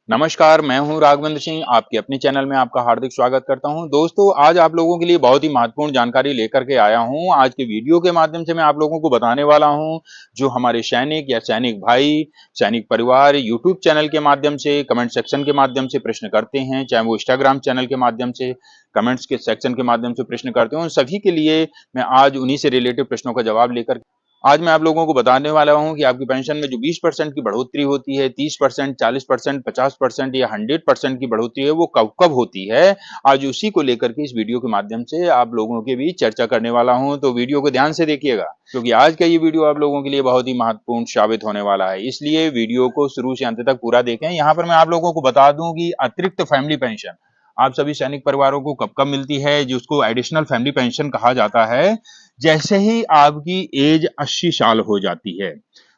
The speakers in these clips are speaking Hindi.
नमस्कार, मैं हूं राघवेंद्र सिंह। आपके अपने चैनल में आपका हार्दिक स्वागत करता हूं। दोस्तों, आज आप लोगों के लिए बहुत ही महत्वपूर्ण जानकारी लेकर के आया हूं। आज के वीडियो के माध्यम से मैं आप लोगों को बताने वाला हूं, जो हमारे सैनिक या सैनिक भाई, सैनिक परिवार यूट्यूब चैनल के माध्यम से, कमेंट सेक्शन के माध्यम से प्रश्न करते हैं, चाहे वो इंस्टाग्राम चैनल के माध्यम से, कमेंट्स के सेक्शन के माध्यम से प्रश्न करते हैं, उन सभी के लिए मैं आज उन्हीं से रिलेटेड प्रश्नों का जवाब लेकर आज मैं आप लोगों को बताने वाला हूं कि आपकी पेंशन में जो 20% की बढ़ोतरी होती है, 30%, 40%, 50% या 100% की बढ़ोतरी है, वो कब-कब होती है? आज उसी को लेकर के इस वीडियो के माध्यम से आप लोगों के बीच चर्चा करने वाला हूं, तो वीडियो को ध्यान से देखिएगा, क्योंकि आज का ये वीडियो आप लोगों के लिए बहुत ही महत्वपूर्ण साबित होने वाला है। इसलिए वीडियो को शुरू से अंत तक पूरा देखें। यहाँ पर मैं आप लोगों को बता दूं कि अतिरिक्त फैमिली पेंशन आप सभी सैनिक परिवारों को कब-कब मिलती है, जिसको एडिशनल फैमिली पेंशन कहा जाता है। जैसे ही आपकी एज 80 साल हो जाती है,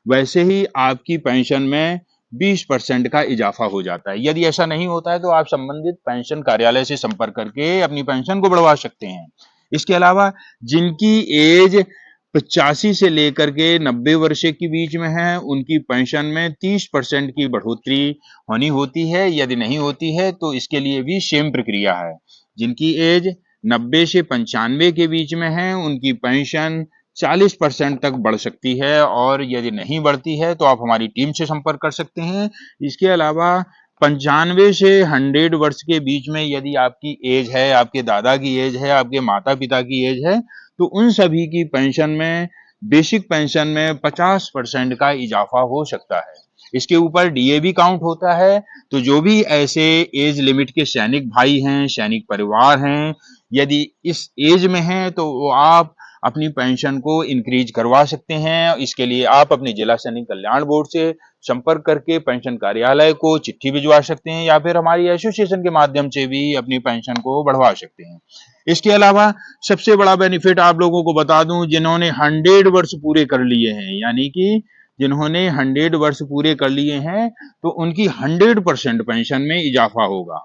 वैसे ही आपकी पेंशन में 20% का इजाफा हो जाता है। यदि ऐसा नहीं होता है तो आप संबंधित पेंशन कार्यालय से संपर्क करके अपनी पेंशन को बढ़वा सकते हैं। इसके अलावा जिनकी एज 85 से लेकर के 90 वर्ष के बीच में है, उनकी पेंशन में 30% की बढ़ोतरी होनी होती है। यदि नहीं होती है तो इसके लिए भी सेम प्रक्रिया है। जिनकी एज 90 से 95 के बीच में है, उनकी पेंशन 40% तक बढ़ सकती है, और यदि नहीं बढ़ती है तो आप हमारी टीम से संपर्क कर सकते हैं। इसके अलावा 95 से 100 वर्ष के बीच में यदि आपकी एज है, आपके दादा की एज है, आपके माता पिता की एज है, तो उन सभी की पेंशन में, बेसिक पेंशन में 50% का इजाफा हो सकता है। इसके ऊपर डीए भी काउंट होता है। तो जो भी ऐसे एज लिमिट के सैनिक भाई हैं, सैनिक परिवार हैं, यदि इस एज में हैं तो वो आप अपनी पेंशन को इंक्रीज करवा सकते हैं। इसके लिए आप अपने जिला सैनिक कल्याण बोर्ड से संपर्क करके पेंशन कार्यालय को चिट्ठी भिजवा सकते हैं, या फिर हमारी एसोसिएशन के माध्यम से भी अपनी पेंशन को बढ़वा सकते हैं। इसके अलावा सबसे बड़ा बेनिफिट आप लोगों को बता दूं, जिन्होंने 100 वर्ष पूरे कर लिए हैं, यानी कि जिन्होंने 100 वर्ष पूरे कर लिए हैं, तो उनकी 100% पेंशन में इजाफा होगा।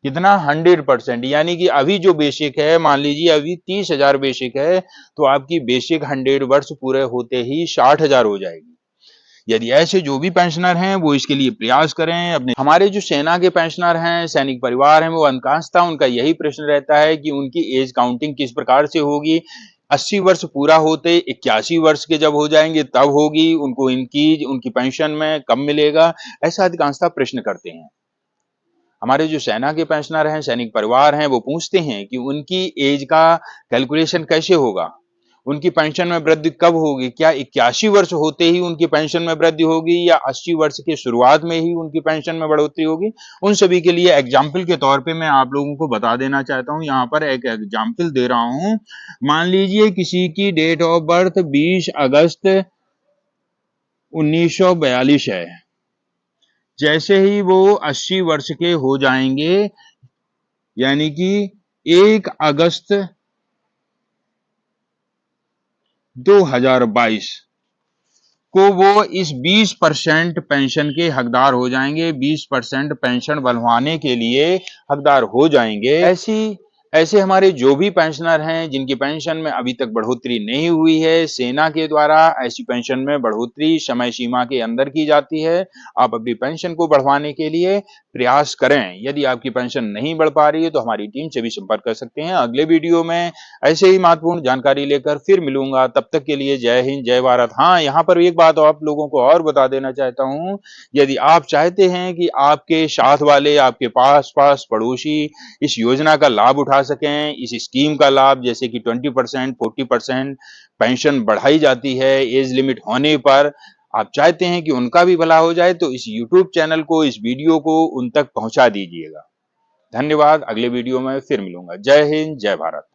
कितना? 100%। यानी कि अभी जो बेसिक है, मान लीजिए अभी 30,000 बेसिक है, तो आपकी बेसिक 100 वर्ष पूरे होते ही 60,000 हो जाएगी। यदि ऐसे जो भी पेंशनर हैं वो इसके लिए प्रयास करें। अपने हमारे जो सेना के पेंशनर हैं, सैनिक परिवार हैं, वो अधिकांशतः उनका यही प्रश्न रहता है कि उनकी एज काउंटिंग किस प्रकार से होगी। 80 वर्ष पूरा होते 81 वर्ष के जब हो जाएंगे तब होगी, उनको उनकी पेंशन में कब मिलेगा, ऐसा अधिकांशतः प्रश्न करते हैं। हमारे जो सेना के पेंशनर हैं, सैनिक परिवार हैं, वो पूछते हैं कि उनकी एज का कैलकुलेशन कैसे होगा, उनकी पेंशन में वृद्धि कब होगी, क्या 81 वर्ष होते ही उनकी पेंशन में वृद्धि होगी, या 80 वर्ष के शुरुआत में ही उनकी पेंशन में बढ़ोतरी होगी। उन सभी के लिए एग्जाम्पल के तौर पे मैं आप लोगों को बता देना चाहता हूँ। यहाँ पर एक एग्जाम्पल दे रहा हूँ। मान लीजिए किसी की डेट ऑफ बर्थ 20 अगस्त 1942 है। जैसे ही वो 80 वर्ष के हो जाएंगे, यानी कि 1 अगस्त 2022 को वो इस 20% पेंशन के हकदार हो जाएंगे, 20% पेंशन बढ़वाने के लिए हकदार हो जाएंगे। ऐसे हमारे जो भी पेंशनर हैं जिनकी पेंशन में अभी तक बढ़ोतरी नहीं हुई है, सेना के द्वारा ऐसी पेंशन में बढ़ोतरी समय सीमा के अंदर की जाती है। आप अपनी पेंशन को बढ़वाने के लिए प्रयास करें। यदि आपकी पेंशन नहीं बढ़ पा रही है तो हमारी टीम से भी संपर्क कर सकते हैं। अगले वीडियो में ऐसे ही महत्वपूर्ण जानकारी लेकर फिर मिलूंगा। तब तक के लिए जय हिंद, जय भारत। हाँ, यहाँ पर एक बात आप लोगों को और बता देना चाहता हूँ। यदि आप चाहते हैं कि आपके साथ वाले, आपके पास पड़ोसी इस योजना का लाभ उठा सकें, इस स्कीम का लाभ, जैसे कि 20%, 40% पेंशन बढ़ाई जाती है एज लिमिट होने पर, आप चाहते हैं कि उनका भी भला हो जाए, तो इस यूट्यूब चैनल को, इस वीडियो को उन तक पहुंचा दीजिएगा। धन्यवाद। अगले वीडियो में फिर मिलूंगा। जय हिंद, जय भारत।